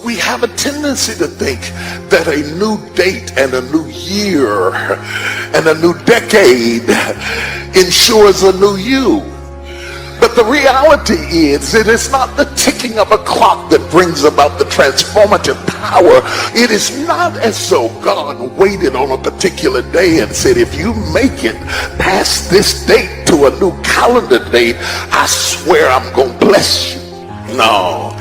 We have a tendency to think that a new date and a new year and a new decade ensures a new you. But the reality is, it is not the ticking of a clock that brings about the transformative power. It is not as though God waited on a particular day and said, if you make it past this date to a new calendar date, I swear I'm going to bless you. No,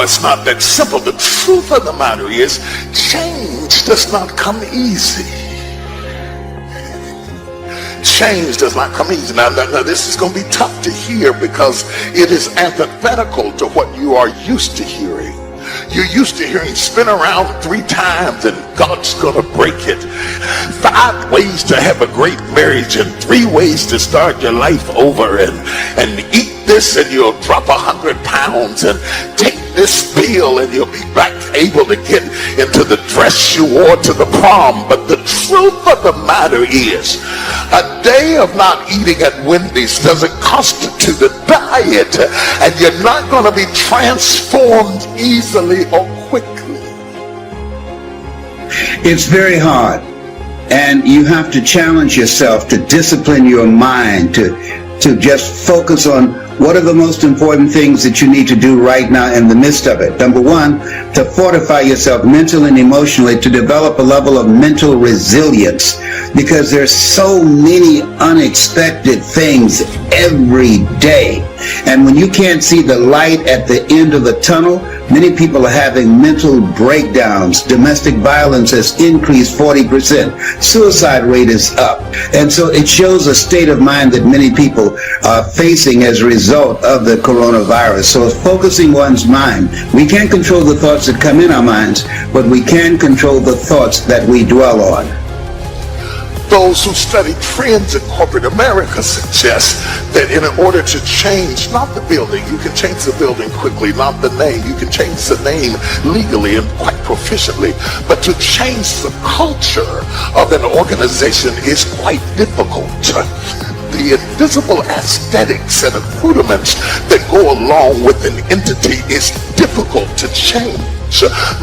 it's not that simple. The truth of the matter is, change does not come easy. Change does not come easy. Now, this is going to be tough to hear because it is antithetical to what you are used to hearing. You're used to hearing spin around 3 times and God's going to break it. 5 ways to have a great marriage and 3 ways to start your life over, and eat this and you'll drop 100 pounds, and take this pill and you'll be back able to get into the dress you wore to the prom. But the truth of the matter is, a day of not eating at Wendy's doesn't constitute a diet, and you're not going to be transformed easily or quickly. It's very hard, and you have to challenge yourself to discipline your mind, to just focus on what are the most important things that you need to do right now in the midst of it. Number 1, to fortify yourself mentally and emotionally, to develop a level of mental resilience, because there's so many unexpected things every day. And when you can't see the light at the end of the tunnel, many people are having mental breakdowns. Domestic violence has increased 40%. Suicide rate is up. And so it shows a state of mind that many people are facing as a result of the coronavirus. So it's focusing one's mind. We can't control the thoughts that come in our minds, but we can control the thoughts that we dwell on. Those who study trends in corporate America suggest that in order to change, not the building, you can change the building quickly, not the name. You can change the name legally and quite proficiently, but to change the culture of an organization is quite difficult. The invisible aesthetics and accoutrements that go along with an entity is difficult to change.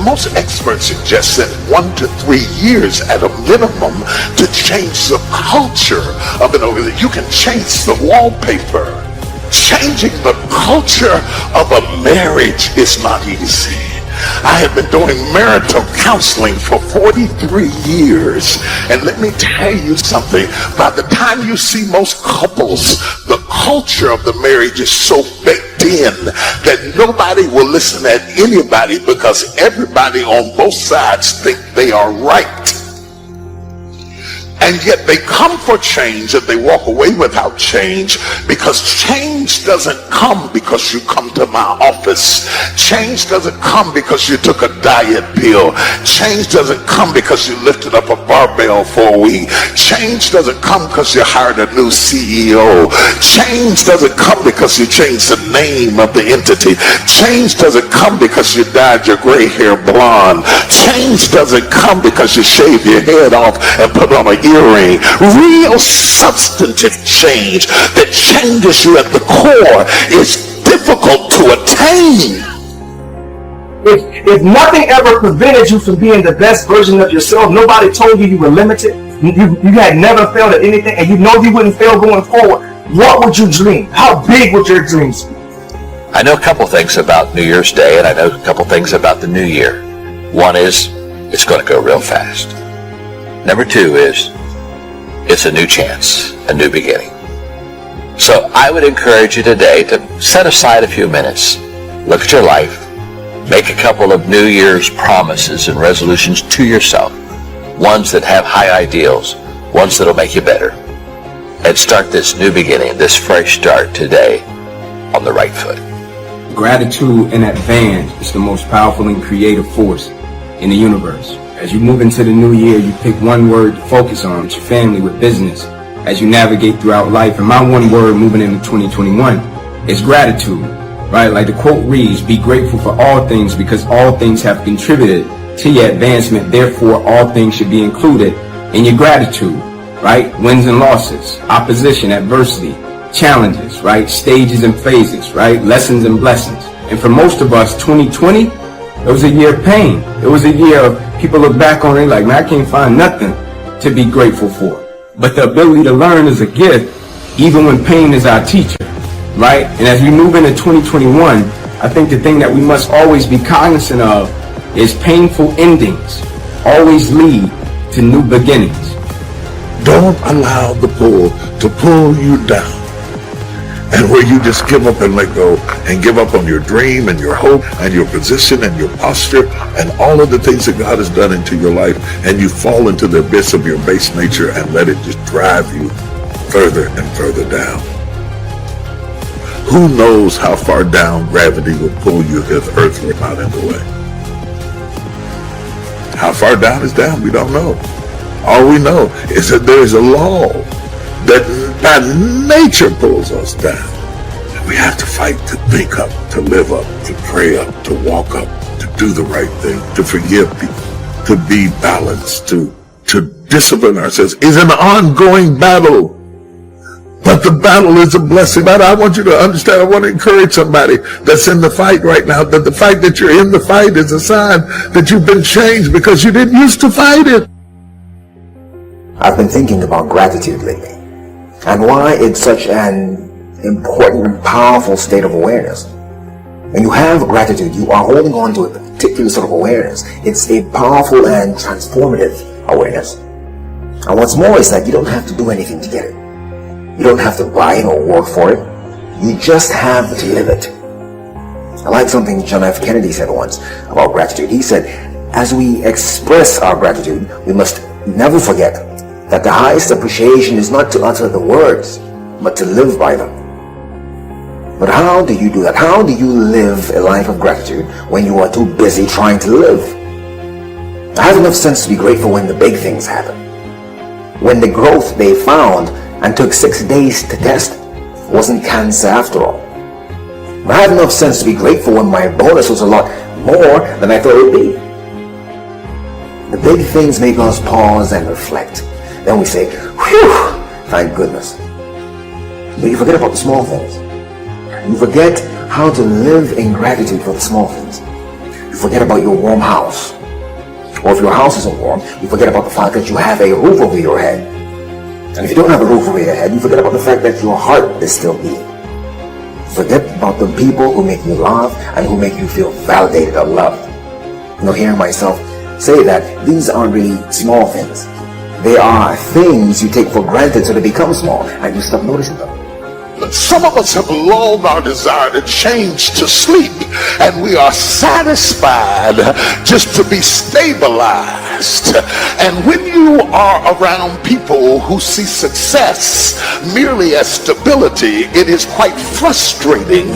Most experts suggest that 1 to 3 years at a minimum to change the culture of an organization. You can change the wallpaper. Changing the culture of a marriage is not easy. I have been doing marital counseling for 43 years, and let me tell you something. By the time you see most couples, the culture of the marriage is so baked in that nobody will listen at anybody, because everybody on both sides think they are right. And yet they come for change and they walk away without change, because change doesn't come because you come to my office. Change doesn't come because you took a diet pill. Change doesn't come because you lifted up a barbell for a week. Change doesn't come because you hired a new CEO. Change doesn't come because you changed the name of the entity. Change doesn't come because you dyed your gray hair blonde. Change doesn't come because you shaved your head off and put on a earring. Real substantive change that changes you at the core is difficult to attain. If nothing ever prevented you from being the best version of yourself, nobody told you were limited, you had never failed at anything, and you know you wouldn't fail going forward, what would you dream? How big would your dreams be? I know a couple things about New Year's Day, and I know a couple things about the new year. One is, it's going to go real fast. Number 2 is, it's a new chance, a new beginning. So I would encourage you today to set aside a few minutes, look at your life, make a couple of New Year's promises and resolutions to yourself, ones that have high ideals, ones that will make you better, and start this new beginning, this fresh start today on the right foot. Gratitude in advance is the most powerful and creative force in the universe. As you move into the new year, you pick one word to focus on with your family, with business, as you navigate throughout life. And my one word moving into 2021 is gratitude, right? Like the quote reads, be grateful for all things because all things have contributed to your advancement. Therefore, all things should be included in your gratitude, right? Wins and losses, opposition, adversity, challenges, right? Stages and phases, right? Lessons and blessings. And for most of us, 2020 It was a year of pain. It was a year of people look back on it like, man, I can't find nothing to be grateful for. But the ability to learn is a gift, even when pain is our teacher, right? And as we move into 2021, I think the thing that we must always be cognizant of is painful endings always lead to new beginnings. Don't allow the pull to pull you down. And where you just give up and let go and give up on your dream and your hope and your position and your posture and all of the things that God has done into your life, and you fall into the abyss of your base nature and let it just drive you further and further down. Who knows how far down gravity will pull you if Earth were not in the way? How far down is down? We don't know. All we know is that there is a law that by nature pulls us down. We have to fight to think up, to live up, to pray up, to walk up, to do the right thing, to forgive people, to be balanced, to discipline ourselves. It's an ongoing battle. But the battle is a blessing. But I want you to understand, I want to encourage somebody that's in the fight right now, that the fact that you're in the fight is a sign that you've been changed because you didn't used to fight it. I've been thinking about gratitude lately and why it's such an important and powerful state of awareness. When you have gratitude, you are holding on to a particular sort of awareness. It's a powerful and transformative awareness. And what's more is that you don't have to do anything to get it. You don't have to buy it or work for it. You just have to live it. I like something John F. Kennedy said once about gratitude. He said, as we express our gratitude, we must never forget that the highest appreciation is not to utter the words, but to live by them. But how do you do that? How do you live a life of gratitude when you are too busy trying to live? I have enough sense to be grateful when the big things happen. When the growth they found and took 6 days to test wasn't cancer after all. I have enough sense to be grateful when my bonus was a lot more than I thought it would be. The big things make us pause and reflect. Then we say, whew, thank goodness. But you forget about the small things. You forget how to live in gratitude for the small things. You forget about your warm house. Or if your house isn't warm, you forget about the fact that you have a roof over your head. And if you don't have a roof over your head, you forget about the fact that your heart is still beating. Forget about the people who make you laugh and who make you feel validated or loved. You know, hearing myself say that these aren't really small things. They are things you take for granted so they become small and you stop noticing them. But some of us have lulled our desire to change to sleep, and we are satisfied just to be stabilized. And when you are around people who see success merely as stability, it is quite frustrating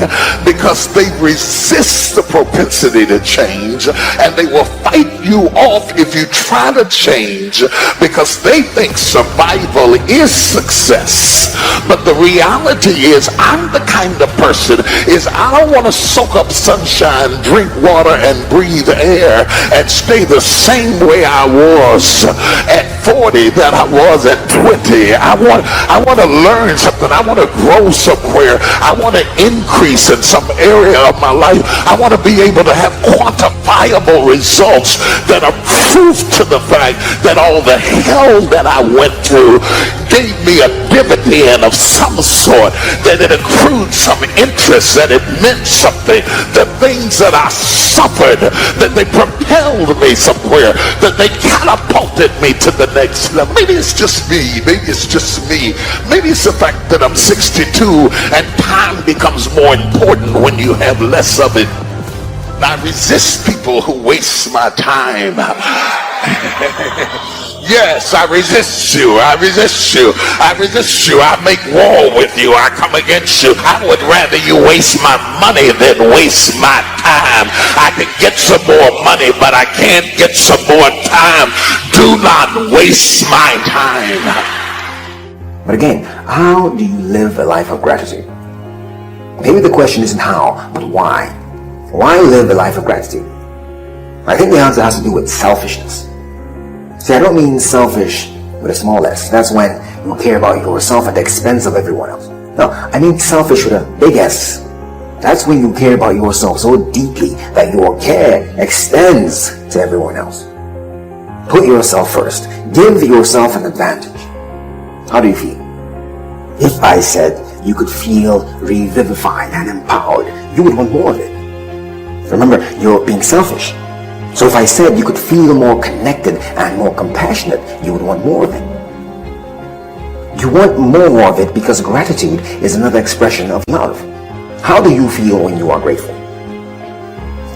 because they resist the propensity to change, and they will fight you off if you try to change because they think survival is success. But the reality is, I'm the kind of person is I don't want to soak up sunshine, drink water, and breathe air and stay the same way I was at 40 that I was at 20. I want to learn something. I want to grow somewhere. I want to increase in some area of my life. I want to be able to have quantifiable results that are proof to the fact that all the hell that I went through gave me a dividend of some sort, that it accrued some interest, that it meant something. The things that I suffered, that they propelled me somewhere, that they catapulted me to the next level. Maybe it's just me. Maybe it's just me. Maybe it's the fact that I'm 62 and time becomes more important when you have less of it. I resist people who waste my time. Yes, I resist you. I resist you. I resist you. I make war with you. I come against you. I would rather you waste my money than waste my time. I can get some more money, but I can't get some more time. Do not waste my time. But again, how do you live a life of gratitude? Maybe the question isn't how, but why? Why live a life of gratitude? I think the answer has to do with selfishness. See, I don't mean selfish with a small s. That's when you care about yourself at the expense of everyone else. No, I mean selfish with a big S. That's when you care about yourself so deeply that your care extends to everyone else. Put yourself first. Give yourself an advantage. How do you feel? If I said you could feel revivified and empowered, you would want more of it. Remember, you're being selfish. So if I said you could feel more connected and more compassionate, you would want more of it. You want more of it because gratitude is another expression of love. How do you feel when you are grateful?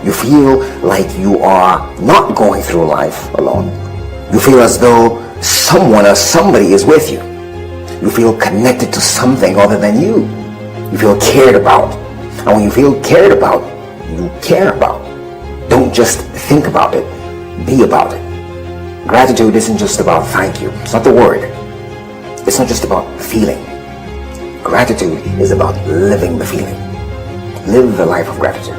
You feel like you are not going through life alone. You feel as though someone or somebody is with you. You feel connected to something other than you. You feel cared about. And when you feel cared about, you care about. Don't just think about it, be about it. Gratitude isn't just about thank you. It's not the word. It's not just about feeling. Gratitude is about living the feeling. Live the life of gratitude.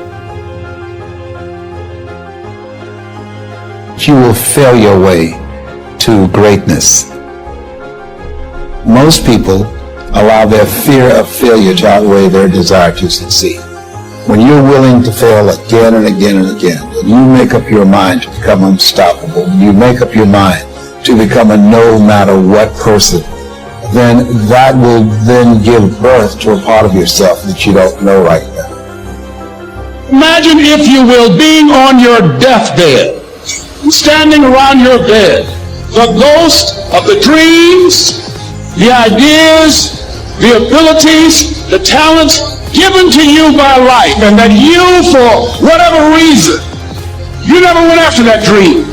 You will fail your way to greatness. Most people allow their fear of failure to outweigh their desire to succeed. When you're willing to fail again and again and again, when you make up your mind to become unstoppable, when you make up your mind to become a no matter what person, then that will then give birth to a part of yourself that you don't know right now. Imagine, if you will, being on your deathbed, standing around your bed, the ghost of the dreams, the ideas, the abilities, the talents given to you by life, and that you, for whatever reason, you never went after that dream.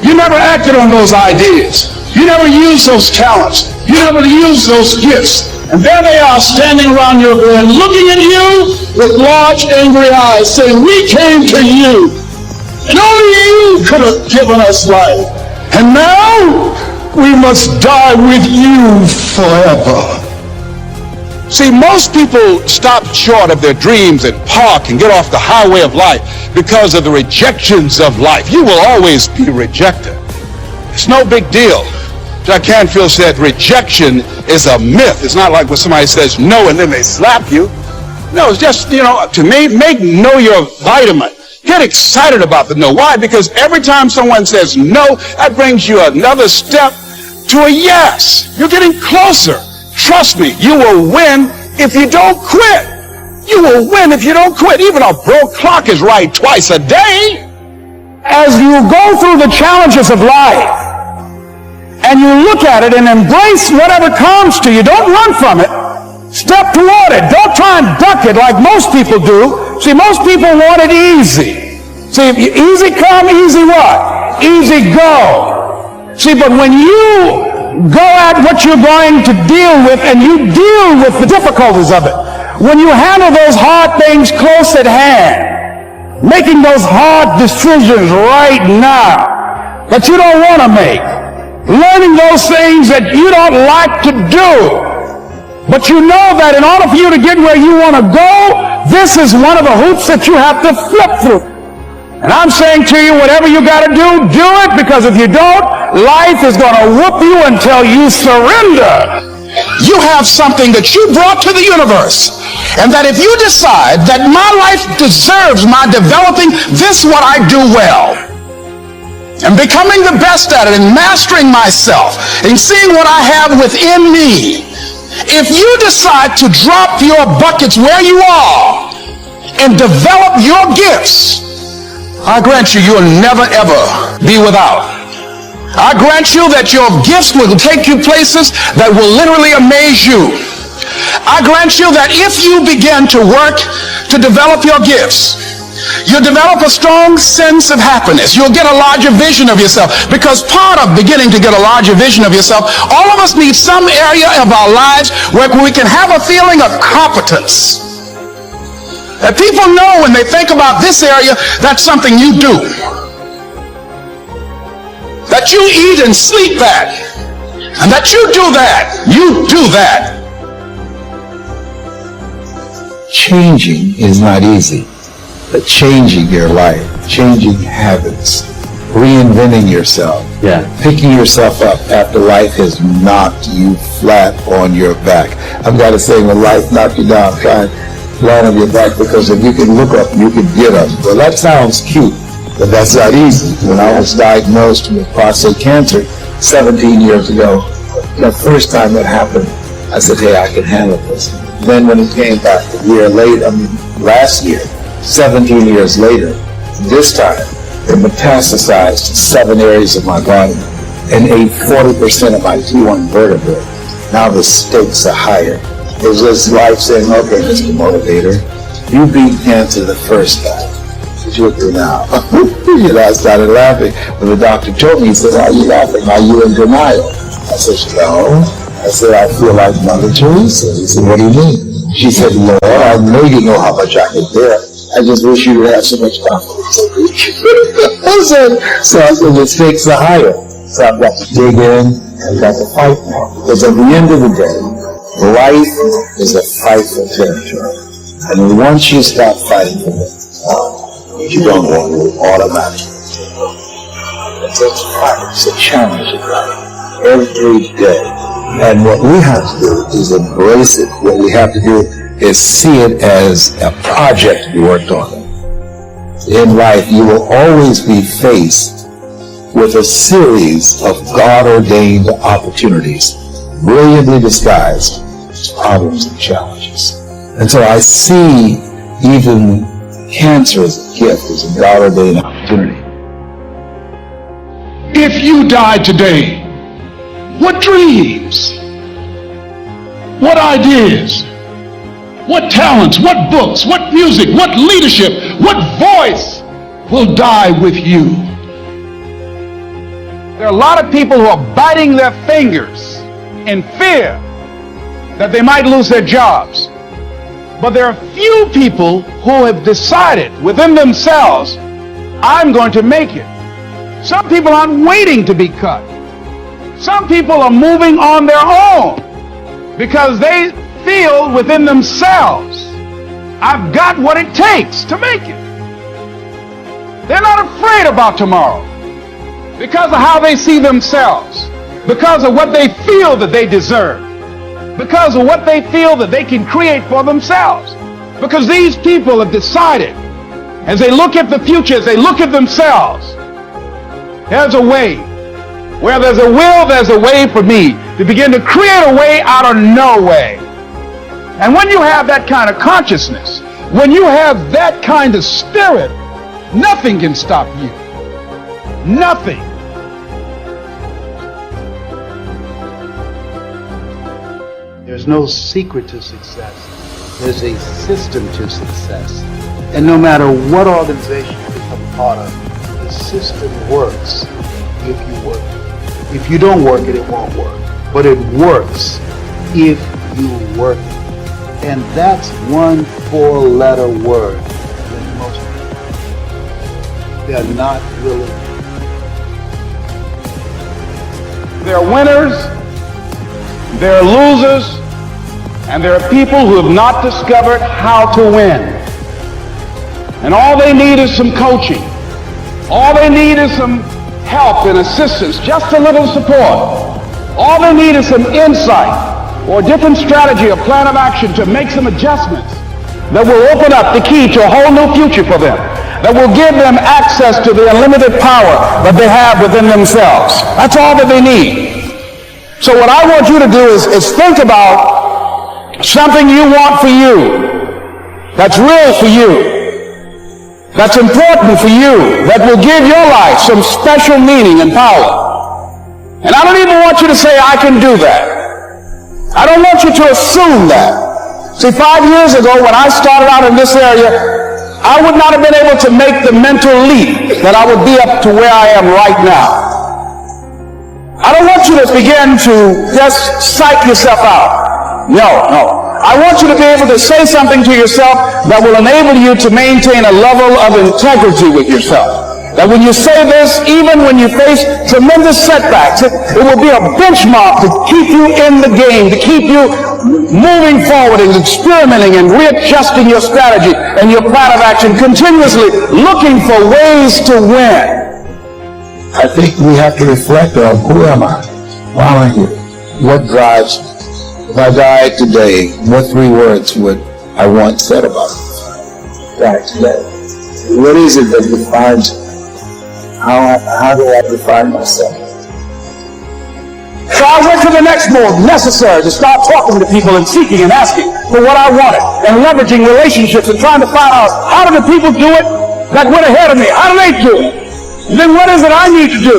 You never acted on those ideas. You never used those talents. You never used those gifts. And there they are standing around your bed looking at you with large angry eyes saying, we came to you. And only you could have given us life. And now we must die with you forever. See, most people stop short of their dreams and park and get off the highway of life because of the rejections of life. You will always be rejected. It's no big deal. Jack Canfield said rejection is a myth. It's not like when somebody says no and then they slap you. No, it's just, to me, make no your vitamin. Get excited about the no. Why? Because every time someone says no, that brings you another step to a yes. You're getting closer. Trust me, you will win if you don't quit. You will win if you don't quit. Even a broke clock is right twice a day. As you go through the challenges of life, and you look at it and embrace whatever comes to you, don't run from it. Step toward it. Don't try and duck it like most people do. See, most people want it easy. See, easy come, easy what? Easy go. See, but when you go at what you're going to deal with and you deal with the difficulties of it, when you handle those hard things close at hand, making those hard decisions right now that you don't want to make, learning those things that you don't like to do, but you know that in order for you to get where you want to go, this is one of the hoops that you have to flip through. And I'm saying to you, whatever you got to do it, because if you don't, life is going to whoop you until you surrender. You have something that you brought to the universe, and that if you decide that my life deserves my developing this what I do well, and becoming the best at it, and mastering myself, and seeing what I have within me, if you decide to drop your buckets where you are and develop your gifts, I grant you, you'll never ever be without. I grant you that your gifts will take you places that will literally amaze you. I grant you that if you begin to work to develop your gifts, you'll develop a strong sense of happiness. You'll get a larger vision of yourself. Because part of beginning to get a larger vision of yourself, all of us need some area of our lives where we can have a feeling of competence. That people know when they think about this area, that's something you do. That you eat and sleep at. And that you do that. You do that. Changing is not easy. But changing your life, changing habits, reinventing yourself, picking yourself up after life has knocked you flat on your back. I've got to say, when life knocks you down, try and flat on your back, because if you can look up, you can get up. Well, that sounds cute, but that's not easy. When I was diagnosed with prostate cancer 17 years ago, the first time that happened, I said, hey, I can handle this. Then when it came back a year later, last year, 17 years later, this time, it metastasized to 7 areas of my body and ate 40% of my T1 vertebrae. Now the stakes are higher. It was just life saying, okay, Mr. Motivator, you beat cancer the first time. What you do now? I started laughing. When the doctor told me, he said, why are you laughing? Are you in denial? I said, no. I said, I feel like Mother Teresa. He said, what do you mean? She said, Lord, I know you know how much I can bear. I just wish you would have so much confidence. So I said, the stakes are higher. So I've got to dig in and got to fight now. Because at the end of the day, life is a fight for territory. And once you stop fighting for it, you don't want to automatically. It's a fight, it's a challenge in life every day. And what we have to do is embrace it. What we have to do is see it as a project we worked on. In life, you will always be faced with a series of God-ordained opportunities, brilliantly disguised as problems and challenges. And so I see even cancer as a gift, as a God-ordained opportunity. If you died today, what dreams, what ideas, what talents, what books, what music, what leadership, what voice will die with you? There are a lot of people who are biting their fingers in fear that they might lose their jobs. But there are few people who have decided within themselves, I'm going to make it. Some people aren't waiting to be cut. Some people are moving on their own because they feel within themselves, I've got what it takes to make it. They're not afraid about tomorrow because of how they see themselves, because of what they feel that they deserve, because of what they feel that they can create for themselves. Because these people have decided, as they look at the future, as they look at themselves, there's a way. Where there's a will, there's a way for me to begin to create a way out of no way. And when you have that kind of consciousness, when you have that kind of spirit, nothing can stop you. Nothing. There's no secret to success. There's a system to success. And no matter what organization you become a part of, the system works if you work. If you don't work it, it won't work. But it works if you work it. And that's one 4-letter word that most people, they're not willing. There are winners, there are losers, and there are people who have not discovered how to win. And all they need is some coaching. All they need is some help and assistance, just a little support. All they need is some insight or a different strategy or plan of action to make some adjustments that will open up the key to a whole new future for them, that will give them access to the unlimited power that they have within themselves. That's all that they need. So what I want you to do is think about something you want for you, that's real for you, that's important for you, that will give your life some special meaning and power. And I don't even want you to say, I can do that. I don't want you to assume that. See, 5 years ago when I started out in this area, I would not have been able to make the mental leap that I would be up to where I am right now. I don't want you to begin to just psych yourself out. No. I want you to be able to say something to yourself that will enable you to maintain a level of integrity with yourself. That when you say this, even when you face tremendous setbacks, it will be a benchmark to keep you in the game, to keep you moving forward and experimenting and readjusting your strategy and your plan of action, continuously looking for ways to win. I think we have to reflect on, who am I? Why am I here? What drives me? If I died today, what 3 words would I once said about it back today. What is it that defines me? How do I define myself? So I went to the next move, necessary, to start talking to people and seeking and asking for what I wanted and leveraging relationships and trying to find out how do the people do it that went ahead of me? How do they do it? And then what is it I need to do?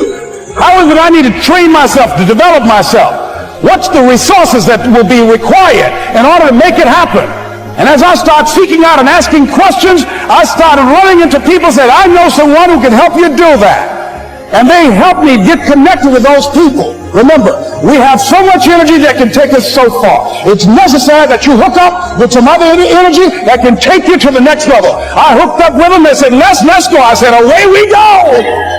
How is it I need to train myself, to develop myself? What's the resources that will be required in order to make it happen? And as I start seeking out and asking questions, I started running into people who said, I know someone who can help you do that. And they helped me get connected with those people. Remember, we have so much energy that can take us so far. It's necessary that you hook up with some other energy that can take you to the next level. I hooked up with them. They said, let's go. I said, away we go.